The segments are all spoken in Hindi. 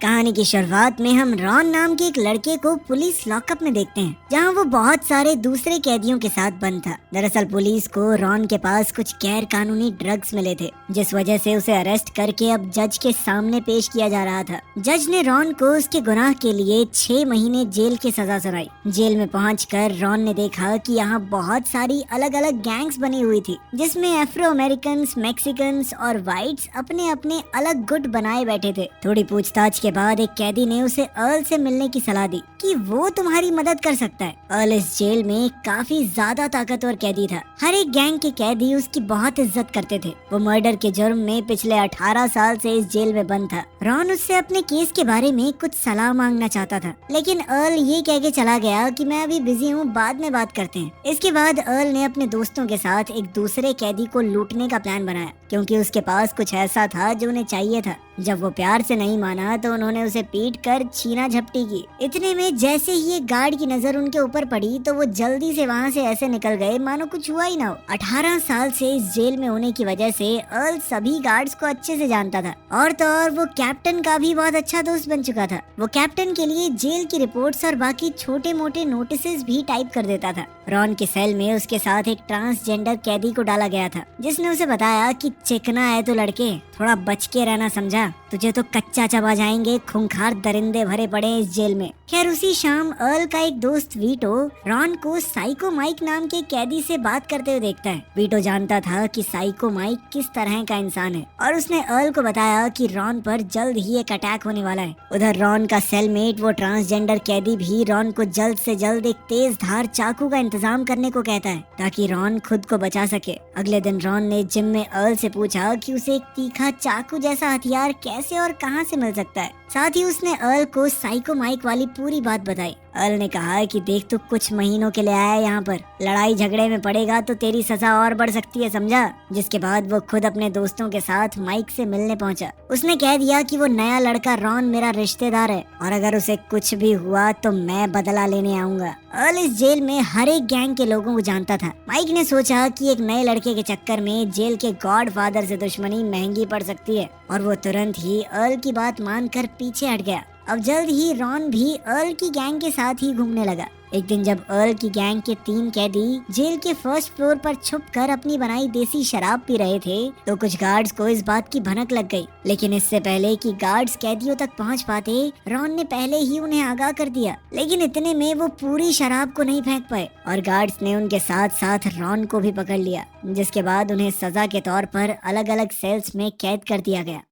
कहानी की शुरुआत में हम रॉन नाम के एक लड़के को पुलिस लॉकअप में देखते हैं, जहां वो बहुत सारे दूसरे कैदियों के साथ बंद था। दरअसल पुलिस को रॉन के पास कुछ गैर कानूनी ड्रग्स मिले थे, जिस वजह से उसे अरेस्ट करके अब जज के सामने पेश किया जा रहा था। जज ने रॉन को उसके गुनाह के लिए 6 महीने जेल की सजा सुनाई। जेल में पहुंचकर रॉन ने देखा कि यहाँ बहुत सारी अलग अलग गैंग्स बनी हुई थी, जिसमें अफ्रो अमेरिकन, मैक्सिकन और व्हाइट्स अपने अपने अलग गुट बनाए बैठे थे। थोड़ी पूछताछ के बाद एक कैदी ने उसे अर्ल से मिलने की सलाह दी कि वो तुम्हारी मदद कर सकता है। अर्ल इस जेल में काफी ज्यादा ताकतवर कैदी था। हर एक गैंग के कैदी उसकी बहुत इज्जत करते थे। वो मर्डर के जुर्म में पिछले 18 साल से इस जेल में बंद था। रॉन उससे अपने केस के बारे में कुछ सलाह मांगना चाहता था, लेकिन अर्ल ये कह के चला गया कि मैं अभी बिजी हूँ, बाद में बात करते हैं। इसके बाद अर्ल ने अपने दोस्तों के साथ एक दूसरे कैदी को लूटने का प्लान बनाया, क्योंकि उसके पास कुछ ऐसा था जो उन्हें चाहिए था। जब वो प्यार से नहीं माना तो उन्होंने उसे पीट कर छीना झपटी की। इतने में जैसे ही एक गार्ड की नजर उनके ऊपर पड़ी तो वो जल्दी से वहाँ से ऐसे निकल गए मानो कुछ हुआ ही ना हो। 18 साल से इस जेल में होने की वजह से अर्ल सभी गार्ड्स को अच्छे से जानता था, और तो और वो कैप्टन का भी बहुत अच्छा दोस्त बन चुका था। वो कैप्टन के लिए जेल की रिपोर्ट्स और बाकी छोटे मोटे नोटिसेस भी टाइप कर देता था। रॉन के सेल में उसके साथ एक ट्रांसजेंडर कैदी को डाला गया था, जिसने उसे बताया कि चिकना है तो लड़के, थोड़ा बच के रहना, समझा? तुझे तो कच्चा चबा जाएंगे, खूंखार दरिंदे भरे पड़े हैं इस जेल में। खैर उसी शाम अर्ल का एक दोस्त वीटो रॉन को साइको माइक नाम के कैदी से बात करते हुए देखता है। वीटो जानता था कि साइको माइक किस तरह का इंसान है, और उसने अर्ल को बताया कि रॉन पर जल्द ही एक अटैक होने वाला है। उधर रॉन का सेलमेट वो ट्रांसजेंडर कैदी भी रॉन को जल्द से जल्द एक तेज धार चाकू का इंतजाम करने को कहता है, ताकि रॉन खुद को बचा सके। अगले दिन रॉन ने जिम में अर्ल से पूछा कि उसे एक तीखा चाकू जैसा हथियार कैसे और कहां से मिल सकता है। साथ ही उसने अर्ल को साइको माइक वाली पूरी बात बताई। अर्ल ने कहा कि देख, तू कुछ महीनों के लिए आया है यहाँ पर, लड़ाई झगड़े में पड़ेगा तो तेरी सजा और बढ़ सकती है, समझा? जिसके बाद वो खुद अपने दोस्तों के साथ माइक से मिलने पहुंचा। उसने कह दिया कि वो नया लड़का रॉन मेरा रिश्तेदार है, और अगर उसे कुछ भी हुआ तो मैं बदला लेने आऊंगा। अर्ल इस जेल में हर एक गैंग के लोगों को जानता था। माइक ने सोचा कि एक नए लड़के के चक्कर में जेल के गॉड फादर से दुश्मनी महंगी पड़ सकती है, और वो तुरंत ही अर्ल की बात मानकर पीछे हट गया। अब जल्द ही रॉन भी अर्ल की गैंग के साथ ही घूमने लगा। एक दिन जब अर्ल की गैंग के 3 कैदी जेल के फर्स्ट फ्लोर पर छुपकर अपनी बनाई देसी शराब पी रहे थे, तो कुछ गार्ड्स को इस बात की भनक लग गई। लेकिन इससे पहले कि गार्ड्स कैदियों तक पहुंच पाते, रॉन ने पहले ही उन्हें आगाह कर दिया। लेकिन इतने में वो पूरी शराब को नहीं फेंक पाए, और गार्ड्स ने उनके साथ साथ रॉन को भी पकड़ लिया, जिसके बाद उन्हें सजा के तौर पर अलग अलग सेल्स में कैद कर दिया गया।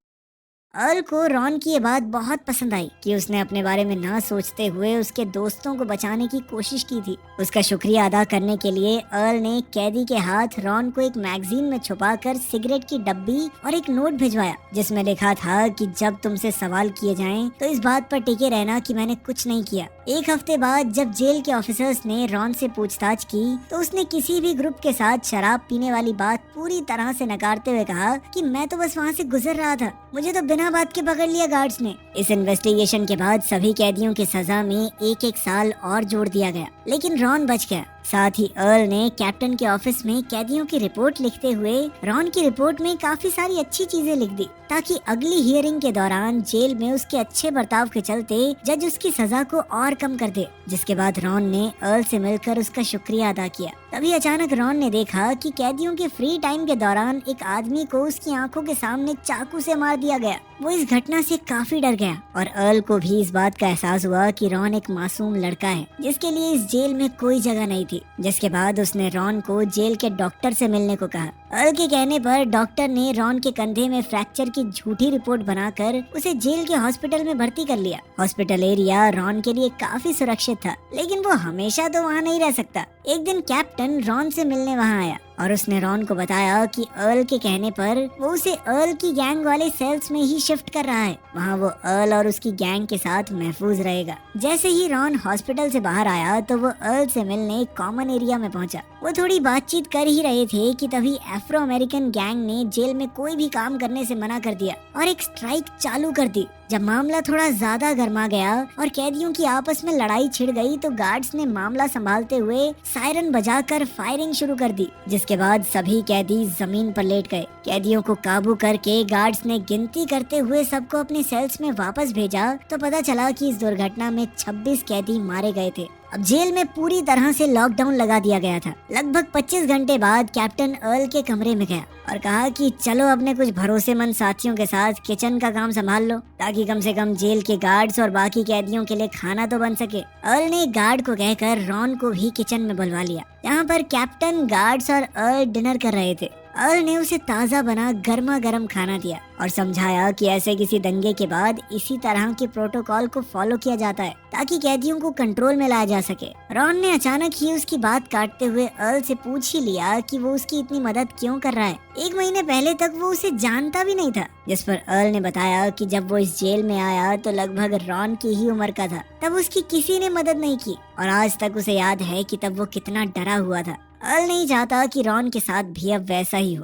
अर्ल को रॉन की ये बात बहुत पसंद आई कि उसने अपने बारे में ना सोचते हुए उसके दोस्तों को बचाने की कोशिश की थी। उसका शुक्रिया अदा करने के लिए अर्ल ने कैदी के हाथ रॉन को एक मैगजीन में छुपाकर सिगरेट की डब्बी और एक नोट भिजवाया, जिसमें लिखा था कि जब तुमसे सवाल किए जाएं तो इस बात पर टिके रहना कि मैंने कुछ नहीं किया। एक हफ्ते बाद जब जेल के ऑफिसर्स ने रॉन से पूछताछ की, तो उसने किसी भी ग्रुप के साथ शराब पीने वाली बात पूरी तरह से नकारते हुए कहा कि मैं तो बस वहाँ से गुजर रहा था, मुझे तो बिना बात के पकड़ लिया गार्ड्स ने। इस इन्वेस्टिगेशन के बाद सभी कैदियों की सजा में एक साल और जोड़ दिया गया, लेकिन रॉन बच गया। साथ ही अर्ल ने कैप्टन के ऑफिस में कैदियों की रिपोर्ट लिखते हुए रॉन की रिपोर्ट में काफी सारी अच्छी चीजें लिख दी, ताकि अगली हियरिंग के दौरान जेल में उसके अच्छे बर्ताव के चलते जज उसकी सजा को और कम कर दे। जिसके बाद रॉन ने अर्ल से मिलकर उसका शुक्रिया अदा किया। तभी अचानक रॉन ने देखा कि कैदियों के फ्री टाइम के दौरान एक आदमी को उसकी आंखों के सामने चाकू से मार दिया गया। वो इस घटना से काफी डर गया, और अर्ल को भी इस बात का एहसास हुआ कि रॉन एक मासूम लड़का है, जिसके लिए इस जेल में कोई जगह नहीं थी। जिसके बाद उसने रॉन को जेल के डॉक्टर से मिलने को कहा। अर्ल के कहने पर डॉक्टर ने रॉन के कंधे में फ्रैक्चर की झूठी रिपोर्ट बनाकर उसे जेल के हॉस्पिटल में भर्ती कर लिया। हॉस्पिटल एरिया रॉन के लिए काफी सुरक्षित था, लेकिन वो हमेशा तो वहाँ नहीं रह सकता। एक दिन कैप्टन रॉन से मिलने वहाँ आया, और उसने रॉन को बताया कि अर्ल के कहने पर वो उसे अर्ल की गैंग वाले सेल्स में ही शिफ्ट कर रहा है। वहाँ वो अर्ल और उसकी गैंग के साथ महफूज रहेगा। जैसे ही रॉन हॉस्पिटल से बाहर आया तो वो अर्ल से मिलने कॉमन एरिया में पहुंचा। वो थोड़ी बातचीत कर ही रहे थे कि तभी अफ्रो अमेरिकन गैंग ने जेल में कोई भी काम करने से मना कर दिया और एक स्ट्राइक चालू कर दी। जब मामला थोड़ा ज्यादा गर्मा गया और कैदियों की आपस में लड़ाई छिड़ गई तो गार्ड्स ने मामला संभालते हुए सायरन बजाकर फायरिंग शुरू कर दी, जिसके बाद सभी कैदी जमीन पर लेट गए। कैदियों को काबू करके गार्ड्स ने गिनती करते हुए सबको अपने सेल्स में वापस भेजा तो पता चला कि इस दुर्घटना में 26 कैदी मारे गए थे। अब जेल में पूरी तरह से लॉकडाउन लगा दिया गया था। लगभग 25 घंटे बाद कैप्टन अर्ल के कमरे में गया और कहा कि चलो अपने कुछ भरोसेमंद साथियों के साथ किचन का काम संभाल लो, ताकि कम से कम जेल के गार्ड्स और बाकी कैदियों के लिए खाना तो बन सके। अर्ल ने गार्ड को कहकर रॉन को भी किचन में बुलवा लिया, जहाँ पर कैप्टन, गार्ड्स और अर्ल डिनर कर रहे थे। अर्ल ने उसे ताज़ा बना गर्मा गर्म खाना दिया और समझाया कि ऐसे किसी दंगे के बाद इसी तरह के प्रोटोकॉल को फॉलो किया जाता है ताकि कैदियों को कंट्रोल में लाया जा सके। रॉन ने अचानक ही उसकी बात काटते हुए अर्ल से पूछ ही लिया कि वो उसकी इतनी मदद क्यों कर रहा है। 1 महीने पहले तक वो उसे जानता भी नहीं था, जिस पर अर्ल ने बताया कि जब वो इस जेल में आया तो लगभग रॉन की ही उम्र का था, तब उसकी किसी ने मदद नहीं की और आज तक उसे याद है कि तब वो कितना डरा हुआ था। अर्ल नहीं चाहता कि रॉन के साथ भी अब वैसा ही हो।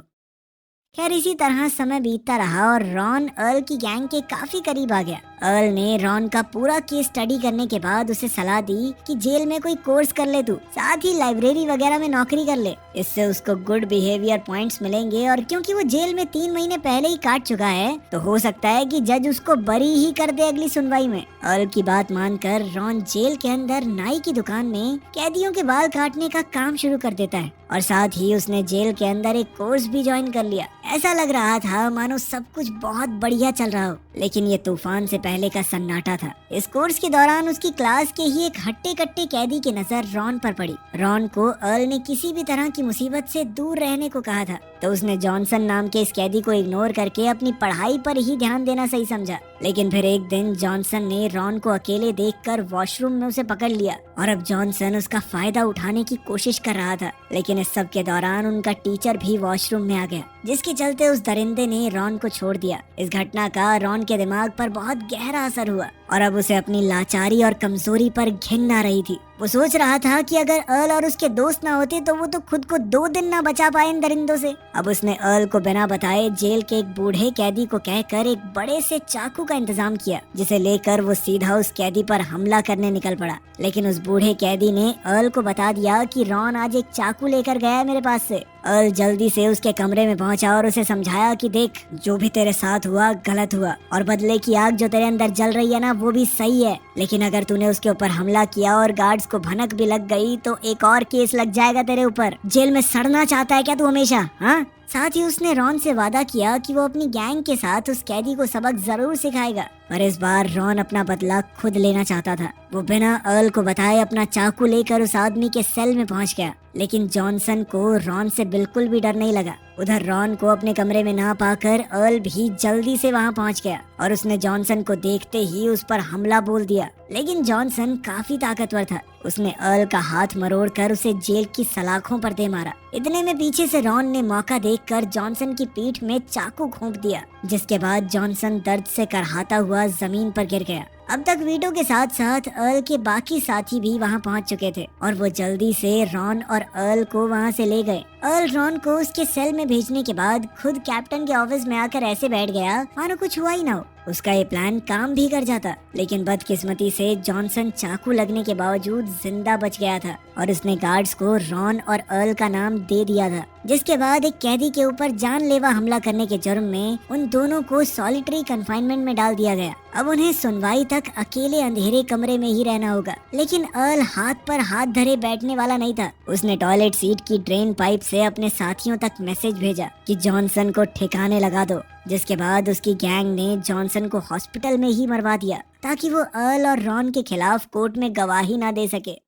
खैर इसी तरह समय बीतता रहा और रॉन अर्ल की गैंग के काफी करीब आ गया। अर्ल ने रॉन का पूरा केस स्टडी करने के बाद उसे सलाह दी कि जेल में कोई कोर्स कर ले तू, साथ ही लाइब्रेरी वगैरह में नौकरी कर ले। इससे उसको गुड बिहेवियर पॉइंट्स मिलेंगे और क्योंकि वो जेल में 3 महीने पहले ही काट चुका है तो हो सकता है कि जज उसको बरी ही कर दे अगली सुनवाई में। अर्ल की बात मानकर रॉन जेल के अंदर नाई की दुकान में कैदियों के बाल काटने का काम शुरू कर देता है और साथ ही उसने जेल के अंदर एक कोर्स भी ज्वाइन कर लिया। ऐसा लग रहा था मानो सब कुछ बहुत बढ़िया चल रहा हो, लेकिन ये तूफान से पहले का सन्नाटा था। इस कोर्स के दौरान उसकी क्लास के ही एक हट्टे कट्टे कैदी की नजर रॉन पर पड़ी। रॉन को अर्ल ने किसी भी तरह की मुसीबत से दूर रहने को कहा था, तो उसने जॉनसन नाम के इस कैदी को इग्नोर करके अपनी पढ़ाई पर ही ध्यान देना सही समझा। लेकिन फिर एक दिन जॉनसन ने रॉन को अकेले देखकर वॉशरूम में उसे पकड़ लिया और अब जॉनसन उसका फायदा उठाने की कोशिश कर रहा था। लेकिन इस सब के दौरान उनका टीचर भी वॉशरूम में आ गया, जिसके चलते उस दरिंदे ने रॉन को छोड़ दिया। इस घटना का रॉन के दिमाग पर बहुत गहरा असर हुआ और अब उसे अपनी लाचारी और कमजोरी पर घिन आ रही थी। वो सोच रहा था कि अगर अर्ल और उसके दोस्त ना होते तो वो तो खुद को 2 दिन ना बचा पाए इन दरिंदों से। अब उसने अर्ल को बिना बताए जेल के एक बूढ़े कैदी को कहकर एक बड़े से चाकू का इंतजाम किया, जिसे लेकर वो सीधा उस कैदी पर हमला करने निकल पड़ा। लेकिन उस बूढ़े कैदी ने अर्ल को बता दिया कि रॉन आज एक चाकू लेकर गया है मेरे पास से। अर्ल जल्दी से उसके कमरे में पहुंचा और उसे समझाया कि देख, जो भी तेरे साथ हुआ गलत हुआ और बदले की आग जो तेरे अंदर जल रही है ना वो भी सही है, लेकिन अगर तूने उसके ऊपर हमला किया और गार्ड्स को भनक भी लग गई तो एक और केस लग जाएगा तेरे ऊपर। जेल में सड़ना चाहता है क्या तू हमेशा? हाँ। साथ ही उसने रॉन से वादा किया कि वो अपनी गैंग के साथ उस कैदी को सबक जरूर सिखाएगा, पर इस बार रॉन अपना बदला खुद लेना चाहता था। वो बिना अर्ल को बताए अपना चाकू लेकर उस आदमी के सेल में पहुंच गया, लेकिन जॉनसन को रॉन से बिल्कुल भी डर नहीं लगा। उधर रॉन को अपने कमरे में ना पाकर अर्ल भी जल्दी से वहां पहुंच गया और उसने जॉनसन को देखते ही उस पर हमला बोल दिया। लेकिन जॉनसन काफी ताकतवर था, उसने अर्ल का हाथ मरोड़कर उसे जेल की सलाखों पर दे मारा। इतने में पीछे से रॉन ने मौका देखकर जॉनसन की पीठ में चाकू घोंप दिया, जिसके बाद जॉनसन दर्द से करहाता हुआ जमीन पर गिर गया। अब तक वीटो के साथ साथ अर्ल के बाकी साथी भी वहां पहुंच चुके थे और वो जल्दी से रॉन और अर्ल को वहां से ले गए। अर्ल रॉन को उसके सेल में भेजने के बाद खुद कैप्टन के ऑफिस में आकर ऐसे बैठ गया मानो कुछ हुआ ही ना हो। उसका ये प्लान काम भी कर जाता, लेकिन बदकिस्मती से जॉनसन चाकू लगने के बावजूद जिंदा बच गया था और उसने गार्ड्स को रॉन और अर्ल का नाम दे दिया था, जिसके बाद एक कैदी के ऊपर जानलेवा हमला करने के जुर्म में उन दोनों को सॉलिटरी कन्फाइनमेंट में डाल दिया गया। अब उन्हें सुनवाई तक अकेले अंधेरे कमरे में ही रहना होगा। लेकिन अर्ल हाथ पर हाथ धरे बैठने वाला नहीं था। उसने टॉयलेट सीट की ड्रेन पाइप से अपने साथियों तक मैसेज भेजा कि जॉनसन को ठिकाने लगा दो, जिसके बाद उसकी गैंग ने जॉनसन को हॉस्पिटल में ही मरवा दिया ताकि वो अर्ल और रॉन के खिलाफ कोर्ट में गवाही ना दे सके।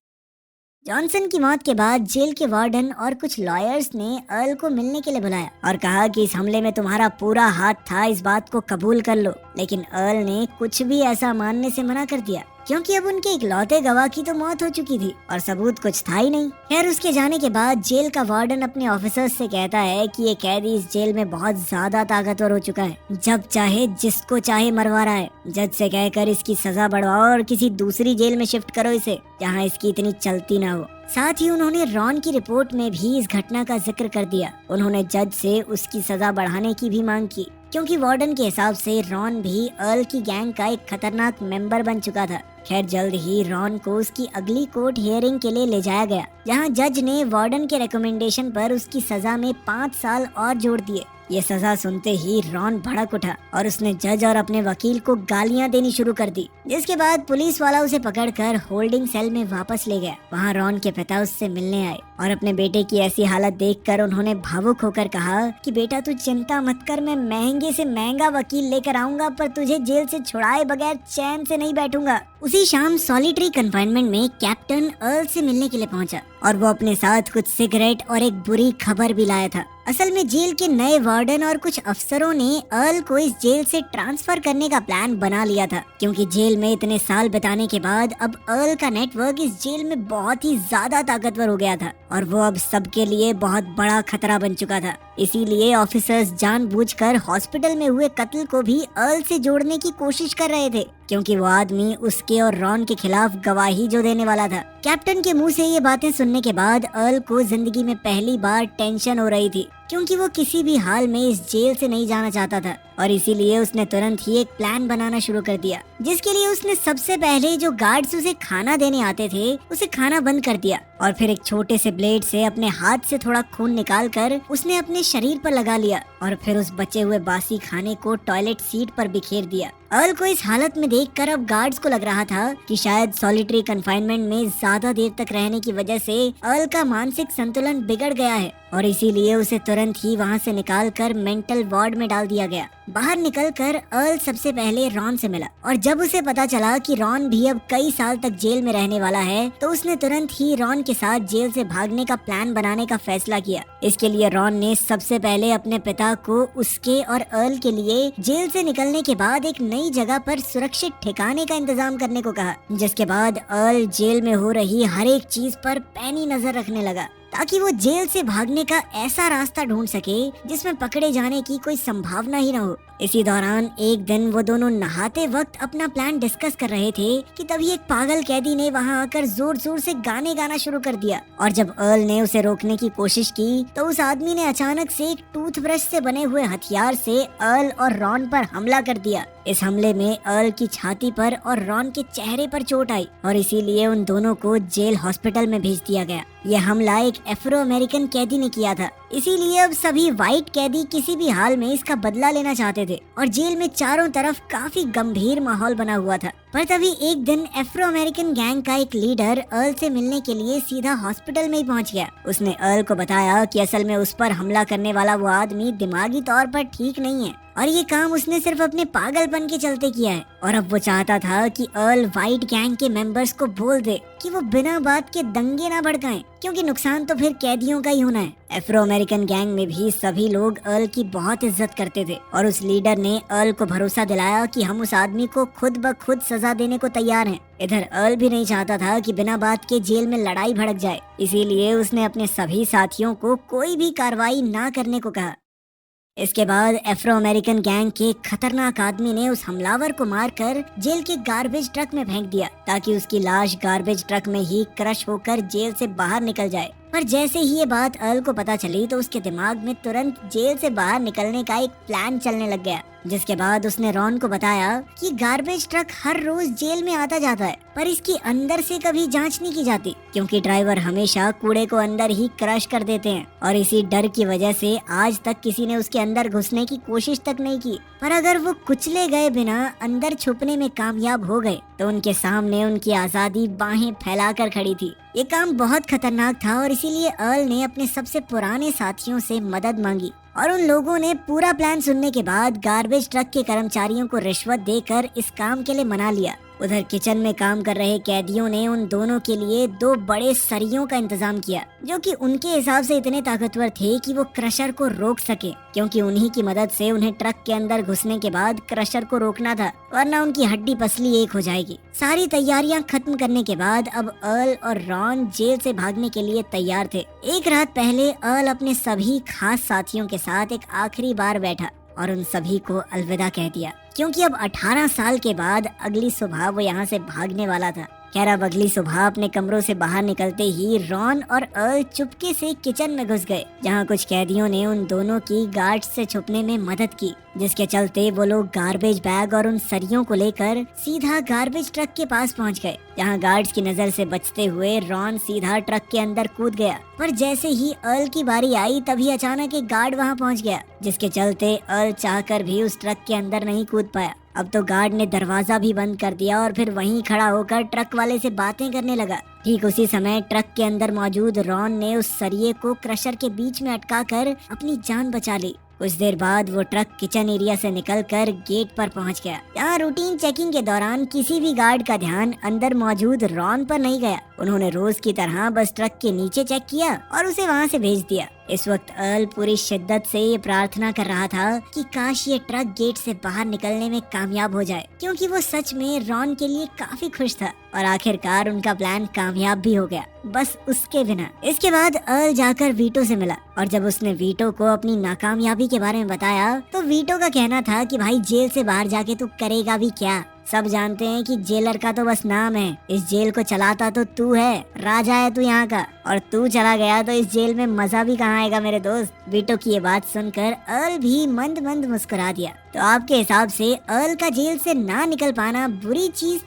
जॉनसन की मौत के बाद जेल के वार्डन और कुछ लॉयर्स ने अर्ल को मिलने के लिए बुलाया और कहा कि इस हमले में तुम्हारा पूरा हाथ था, इस बात को कबूल कर लो। लेकिन अर्ल ने कुछ भी ऐसा मानने से मना कर दिया, क्योंकि अब उनके इकलौते गवाह की तो मौत हो चुकी थी और सबूत कुछ था ही नहीं। खैर उसके जाने के बाद जेल का वार्डन अपने ऑफिसर्स से कहता है कि ये कैदी इस जेल में बहुत ज्यादा ताकतवर हो चुका है, जब चाहे जिसको चाहे मरवा रहा है। जज से कहकर इसकी सजा बढ़वाओ और किसी दूसरी जेल में शिफ्ट करो इसे, जहाँ इसकी इतनी चलती ना हो। साथ ही उन्होंने रॉन की रिपोर्ट में भी इस घटना का जिक्र कर दिया। उन्होंने जज से उसकी सजा बढ़ाने की भी मांग की। क्योंकि वार्डन के हिसाब से रॉन भी अर्ल की गैंग का एक खतरनाक मेंबर बन चुका था। खैर जल्द ही रॉन को उसकी अगली कोर्ट हियरिंग के लिए ले जाया गया, जहां जज ने वार्डन के रिकमेंडेशन पर उसकी सजा में 5 साल और जोड़ दिए। ये सजा सुनते ही रॉन भड़क उठा और उसने जज और अपने वकील को गालियां देनी शुरू कर दी, जिसके बाद पुलिस वाला उसे पकड़कर होल्डिंग सेल में वापस ले गया। वहाँ रॉन के पिता उससे मिलने आए और अपने बेटे की ऐसी हालत देखकर उन्होंने भावुक होकर कहा कि बेटा तू चिंता मत कर, मैं महंगे से महंगा वकील लेकर आऊंगा, पर तुझे जेल से छुड़ाए बगैर चैन से नहीं बैठूंगा। उसी शाम सॉलिटरी कन्फाइनमेंट में कैप्टन अर्ल से मिलने के लिए पहुंचा और वो अपने साथ कुछ सिगरेट और एक बुरी खबर भी लाया था। असल में जेल के नए वार्डन और कुछ अफसरों ने अर्ल को इस जेल से ट्रांसफर करने का प्लान बना लिया था, क्योंकि जेल में इतने साल बिताने के बाद अब अर्ल का नेटवर्क इस जेल में बहुत ही ज्यादा ताकतवर हो गया था और वो अब सबके लिए बहुत बड़ा खतरा बन चुका था। इसीलिए ऑफिसर्स जानबूझकर हॉस्पिटल में हुए कत्ल को भी अर्ल से जोड़ने की कोशिश कर रहे थे, क्योंकि वो आदमी उसके और रॉन के खिलाफ गवाही जो देने वाला था। कैप्टन के मुंह से ये बातें सुनने के बाद अर्ल को जिंदगी में पहली बार टेंशन हो रही थी, क्योंकि वो किसी भी हाल में इस जेल से नहीं जाना चाहता था और इसीलिए उसने तुरंत ही एक प्लान बनाना शुरू कर दिया, जिसके लिए उसने सबसे पहले जो गार्ड्स उसे खाना देने आते थे उसे खाना बंद कर दिया और फिर एक छोटे से ब्लेड से अपने हाथ से थोड़ा खून निकालकर उसने अपने शरीर पर लगा लिया और फिर उस बचे हुए बासी खाने को टॉयलेट सीट पर बिखेर दिया। अर्ल को इस हालत में देखकर अब गार्ड्स को लग रहा था कि शायद सॉलिटरी कन्फाइनमेंट में ज्यादा देर तक रहने की वजह से अर्ल का मानसिक संतुलन बिगड़ गया है और इसीलिए उसे तुरंत ही वहाँ से निकालकर मेंटल वार्ड में डाल दिया गया। बाहर निकलकर अर्ल सबसे पहले रॉन से मिला और जब उसे पता चला कि रॉन भी अब कई साल तक जेल में रहने वाला है तो उसने तुरंत ही रॉन के साथ जेल से भागने का प्लान बनाने का फैसला किया। इसके लिए रॉन ने सबसे पहले अपने पिता को उसके और अर्ल के लिए जेल से निकलने के बाद एक नई जगह पर सुरक्षित ठिकाने का इंतजाम करने को कहा, जिसके बाद अर्ल जेल में हो रही हर एक चीज पर पैनी नजर रखने लगा ताकि वो जेल से भागने का ऐसा रास्ता ढूंढ सके जिसमें पकड़े जाने की कोई संभावना ही न हो। इसी दौरान एक दिन वो दोनों नहाते वक्त अपना प्लान डिस्कस कर रहे थे कि तभी एक पागल कैदी ने वहां आकर जोर जोर से गाने गाना शुरू कर दिया और जब अर्ल ने उसे रोकने की कोशिश की तो उस आदमी ने अचानक से एक टूथब्रश से बने हुए हथियार से अर्ल और रॉन पर हमला कर दिया। इस हमले में अर्ल की छाती पर और रॉन के चेहरे पर चोट आई और इसीलिए उन दोनों को जेल हॉस्पिटल में भेज दिया गया। यह हमला एक एफ्रो अमेरिकन कैदी ने किया था, इसीलिए अब सभी व्हाइट कैदी किसी भी हाल में इसका बदला लेना चाहते थे और जेल में चारों तरफ काफी गंभीर माहौल बना हुआ था। पर तभी एक दिन एफ्रो अमेरिकन गैंग का एक लीडर अर्ल से मिलने के लिए सीधा हॉस्पिटल में ही पहुंच गया। उसने अर्ल को बताया कि असल में उस पर हमला करने वाला वो आदमी दिमागी तौर पर ठीक नहीं है और ये काम उसने सिर्फ अपने पागलपन के चलते किया है और अब वो चाहता था कि अर्ल व्हाइट गैंग के मेंबर्स को बोल दे कि वो बिना बात के दंगे ना भड़काएं, क्योंकि नुकसान तो फिर कैदियों का ही होना है। एफ्रो अमेरिकन गैंग में भी सभी लोग अर्ल की बहुत इज्जत करते थे और उस लीडर ने अर्ल को भरोसा दिलाया कि हम उस आदमी को खुद ब खुद सजा देने को तैयार हैं। इधर अर्ल भी नहीं चाहता था कि बिना बात के जेल में लड़ाई भड़क जाए, इसीलिए उसने अपने सभी साथियों को कोई भी कार्रवाई ना करने को कहा। इसके बाद एफ्रो अमेरिकन गैंग के खतरनाक आदमी ने उस हमलावर को मारकर जेल के गार्बेज ट्रक में फेंक दिया ताकि उसकी लाश गार्बेज ट्रक में ही क्रश होकर जेल से बाहर निकल जाए। पर जैसे ही ये बात अर्ल को पता चली तो उसके दिमाग में तुरंत जेल से बाहर निकलने का एक प्लान चलने लग गया, जिसके बाद उसने रॉन को बताया कि गार्बेज ट्रक हर रोज जेल में आता जाता है पर इसकी अंदर से कभी जांच नहीं की जाती, क्योंकि ड्राइवर हमेशा कूड़े को अंदर ही क्रश कर देते हैं और इसी डर की वजह से आज तक किसी ने उसके अंदर घुसने की कोशिश तक नहीं की। पर अगर वो कुचले गए बिना अंदर छुपने में कामयाब हो गए तो उनके सामने उनकी आजादी बाहें फैलाकर खड़ी थी। ये काम बहुत खतरनाक था और इसीलिए अर्ल ने अपने सबसे पुराने साथियों से मदद मांगी और उन लोगों ने पूरा प्लान सुनने के बाद गार्बेज ट्रक के कर्मचारियों को रिश्वत देकर इस काम के लिए मना लिया। उधर किचन में काम कर रहे कैदियों ने उन दोनों के लिए 2 बड़े सरियों का इंतजाम किया, जो कि उनके हिसाब से इतने ताकतवर थे कि वो क्रशर को रोक सके, क्योंकि उन्हीं की मदद से उन्हें ट्रक के अंदर घुसने के बाद क्रशर को रोकना था, वरना उनकी हड्डी पसली एक हो जाएगी। सारी तैयारियां खत्म करने के बाद अब अर्ल और रॉन जेल से भागने के लिए तैयार थे। एक रात पहले अर्ल अपने सभी खास साथियों के साथ एक आखिरी बार बैठा और उन सभी को अलविदा कह दिया, क्योंकि अब 18 साल के बाद अगली सुबह वो यहाँ से भागने वाला था। खैर अब अगली सुबह अपने कमरों से बाहर निकलते ही रॉन और अर्ल चुपके से किचन में घुस गए, जहाँ कुछ कैदियों ने उन दोनों की गार्ड्स से छुपने में मदद की, जिसके चलते वो लोग गार्बेज बैग और उन सरियों को लेकर सीधा गार्बेज ट्रक के पास पहुंच गए, जहां गार्ड्स की नजर से बचते हुए रॉन सीधा ट्रक के अंदर कूद गया। पर जैसे ही अर्ल की बारी आई तभी अचानक एक गार्ड वहां पहुंच गया, जिसके चलते अर्ल चाहकर भी उस ट्रक के अंदर नहीं कूद पाया। अब तो गार्ड ने दरवाजा भी बंद कर दिया और फिर वहीं खड़ा होकर ट्रक वाले से बातें करने लगा। ठीक उसी समय ट्रक के अंदर मौजूद रॉन ने उस सरिये को क्रशर के बीच में अटकाकर अपनी जान बचा ली। कुछ देर बाद वो ट्रक किचन एरिया से निकलकर गेट पर पहुंच गया। यहाँ रूटीन चेकिंग के दौरान किसी भी गार्ड का ध्यान अंदर मौजूद रॉन पर नहीं गया। उन्होंने रोज की तरह बस ट्रक के नीचे चेक किया और उसे वहाँ से भेज दिया। इस वक्त अर्ल पूरी शिद्दत से ये प्रार्थना कर रहा था कि काश ये ट्रक गेट से बाहर निकलने में कामयाब हो जाए, क्योंकि वो सच में रॉन के लिए काफी खुश था और आखिरकार उनका प्लान कामयाब भी हो गया, बस उसके बिना। इसके बाद अर्ल जाकर वीटो से मिला और जब उसने वीटो को अपनी नाकामयाबी के बारे में बताया तो वीटो का कहना था कि भाई जेल से बाहर जाके तू करेगा भी क्या। सब जानते हैं कि जेलर का तो बस नाम है, इस जेल को चलाता तो तू है, राजा है तू यहाँ का, और तू चला गया तो इस जेल में मजा भी कहाँ आएगा मेरे दोस्त। वीटो की ये बात सुनकर अर्ल भी मंद मंद मुस्कुरा दिया। तो आपके हिसाब से अर्ल का जेल से ना निकल पाना बुरी चीज